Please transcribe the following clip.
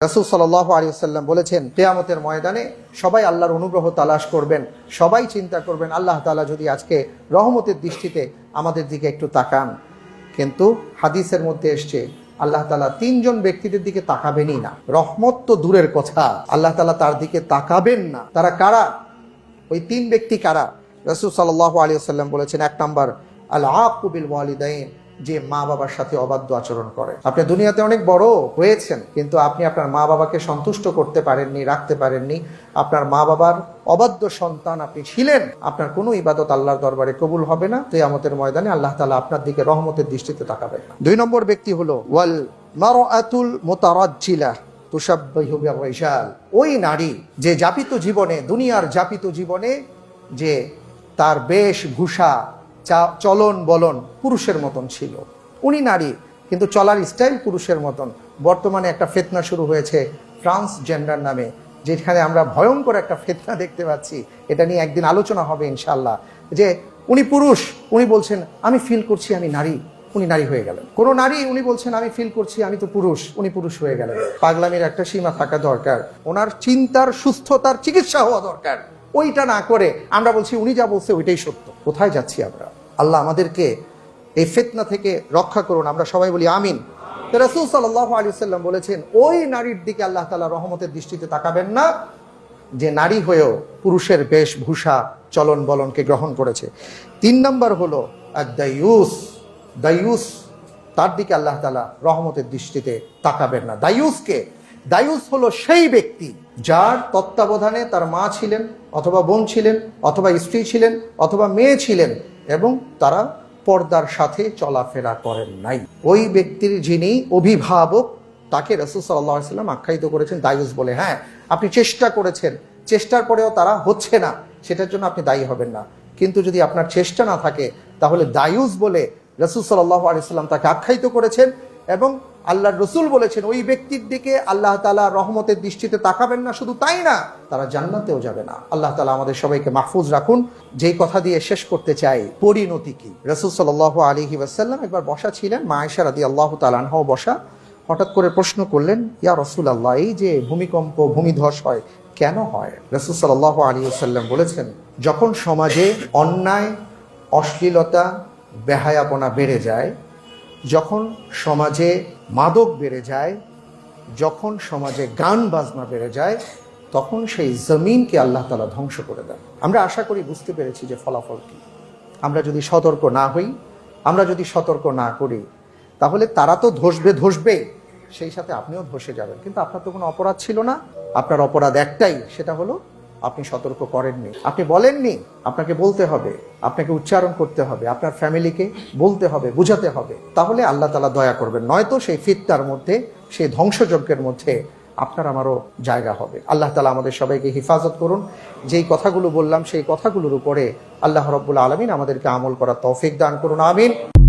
রাসূল সাল্লাল্লাহু আলাইহি ওয়াসাল্লাম বলেছেন, কিয়ামতের ময়দানে সবাই আল্লাহর অনুগ্রহ তালাশ করবেন, সবাই চিন্তা করবেন আল্লাহ তাআলা যদি আজকে রহমতের দৃষ্টিতে আমাদের দিকে একটু তাকান। কিন্তু হাদিসের মধ্যে এসছে আল্লাহ তাআলা তিনজন ব্যক্তিদের দিকে তাকাবেনই না। রহমত তো দূরের কথা, আল্লাহ তাআলা তার দিকে তাকাবেন না। তারা কারা? ওই তিন ব্যক্তি কারা? রাসূল সাল্লাল্লাহু আলাইহি ওয়াসাল্লাম বলেছেন, এক নাম্বার আল আক্কু বিল ওয়ালিদাইন, যে মা বাবার সাথে অবাধ্য আচরণ করে। আপনি দুনিয়াতে অনেক বড় হয়েছেন, কিন্তু আপনি আপনার মা বাবাকে সন্তুষ্ট করতে পারেননি, রাখতে পারেননি। আপনার মা বাবার অবাধ্য সন্তান আপনি ছিলেন। আপনার কোনো ইবাদত আল্লাহর দরবারে কবুল হবে না। কিয়ামতের ময়দানে আল্লাহ তাআলা আপনার দিকে রহমতের দৃষ্টিতে তাকাবেন না। দুই নম্বর ব্যক্তি হলো ওয়াল মারআতুল মুতারাজ্জিলা তুশাব্বিহু বির-রিজাল, ওই নারী যে যাপিত জীবনে, দুনিয়ার যাপিত জীবনে যে তার বেশভূষা, চলন বলন পুরুষের মতন ছিল। উনি নারী কিন্তু চলার স্টাইল পুরুষের মতন। বর্তমানে একটা ফিতনা শুরু হয়েছে ট্রান্সজেন্ডার নামে, যেখানে আমরা ভয়ঙ্কর একটা ফিতনা দেখতে পাচ্ছি। এটা নিয়ে একদিন আলোচনা হবে ইনশাআল্লাহ। যে উনি পুরুষ, উনি বলছেন আমি ফিল করছি আমি নারী, উনি নারী হয়ে গেলেন। কোন নারী উনি বলছেন আমি ফিল করছি আমি তো পুরুষ, উনি পুরুষ হয়ে গেলেন। পাগলামির একটা সীমা থাকা দরকার। ওনার চিন্তার সুস্থতার চিকিৎসা হওয়া দরকার। ওইটা না করে আমরা বলছি উনি যা বলছে ওইটাই সত্য। কোথায় যাচ্ছি আমরা? আল্লাহ আমাদেরকে এই ফিতনা থেকে রক্ষা করুন, আমরা সবাই বলি আমিন। রাসূল সাল্লাল্লাহু আলাইহি ওয়াসাল্লাম বলেছেন, ওই নারীর দিকে আল্লাহ তাআলা রহমতের দৃষ্টিতে তাকাবেন না যে নারী হয়েও পুরুষের বেশভূষা চলন বলনকে গ্রহণ করেছে। তিন নম্বর হলো দায়ুস, দায়ুস, তার দিকে আল্লাহ তাআলা রহমতের দৃষ্টিতে তাকাবেন না। দায়ুসকে, দায়ুস হলো সেই ব্যক্তি যার তত্ত্বাবধানে তার মা ছিলেন, অথবা বোন ছিলেন, অথবা স্ত্রী ছিলেন, অথবা মেয়ে ছিলেন, এবং তারা পর্দার সাথে চলাফেরা করেন নাই। ওই ব্যক্তির যিনি অভিভাবক, তাকে রাসূল সাল্লাল্লাহু আলাইহি ওয়াসাল্লাম আখ্যায়িত করেছেন দায়ুস বলে। হ্যাঁ, আপনি চেষ্টা করেছেন, চেষ্টার পরেও তারা হচ্ছে না, সেটার জন্য আপনি দায়ী হবেন না। কিন্তু যদি আপনার চেষ্টা না থাকে, তাহলে দায়ুস বলে রাসূল সাল্লাল্লাহু আলাইহি ওয়াসাল্লাম তাকে আখ্যায়িত করেছেন। এবং আল্লাহর রাসূল বলেছেন, ওই ব্যক্তির দিকে আল্লাহ তাআলা রহমতের দৃষ্টিতে তাকাবেন না। শুধু তাই না, তারা জান্নাতেও যাবে না। আল্লাহ তাআলা আমাদের সবাইকে মাহফুজ রাখুন। যেই কথা দিয়ে শেষ করতে চাই, পরিণতি কি? রাসূল সাল্লাল্লাহু আলাইহি ওয়াসাল্লাম একবার বসা ছিলেন, মা আয়েশা রাদিয়াল্লাহু তাআলা আনহাও বসা। হঠাৎ করে প্রশ্ন করলেন, ইয়া রাসূলুল্লাহ, এই যে ভূমিকম্প, ভূমিধস হয়, কেন হয়? রাসূল সাল্লাল্লাহু আলাইহি ওয়াসাল্লাম বলেছেন, যখন সমাজে অন্যায়, অশ্লীলতা, বেহায়াপনা বেড়ে যায়, যখন সমাজে মাদক বেড়ে যায়, যখন সমাজে গান বাজনা বেড়ে যায়, তখন সেই জমিনকে আল্লাহ তাআলা ধ্বংস করে দেন। আমরা আশা করি বুঝতে পেরেছি যে ফলাফল কি। আমরা যদি সতর্ক না হই, আমরা যদি সতর্ক না করি, তাহলে তারা তো ধসবে, সেই সাথে আপনিও ধসে যাবেন। কিন্তু আপনার তো কোনো অপরাধ ছিল না। আপনার অপরাধ একটাই, সেটা হলো আপনি সতর্ক করেননি, আপনি বলেননি। আপনাকে বলতে হবে, আপনাকে উচ্চারণ করতে হবে, আপনার ফ্যামিলিকে বলতে হবে, বুঝাতে হবে। তাহলে আল্লাহ তাআলা দয়া করবেন। নয়তো সেই ফিতনার মধ্যে, সেই ধ্বংসযজ্ঞের মধ্যে আপনার আমারও জায়গা হবে। আল্লাহ তাআলা আমাদের সবাইকে হিফাজত করুন। যেই কথাগুলো বললাম সেই কথাগুলোর উপরে আল্লাহ রাব্বুল আলামিন আমাদেরকে আমল করার তৌফিক দান করুন। আমিন।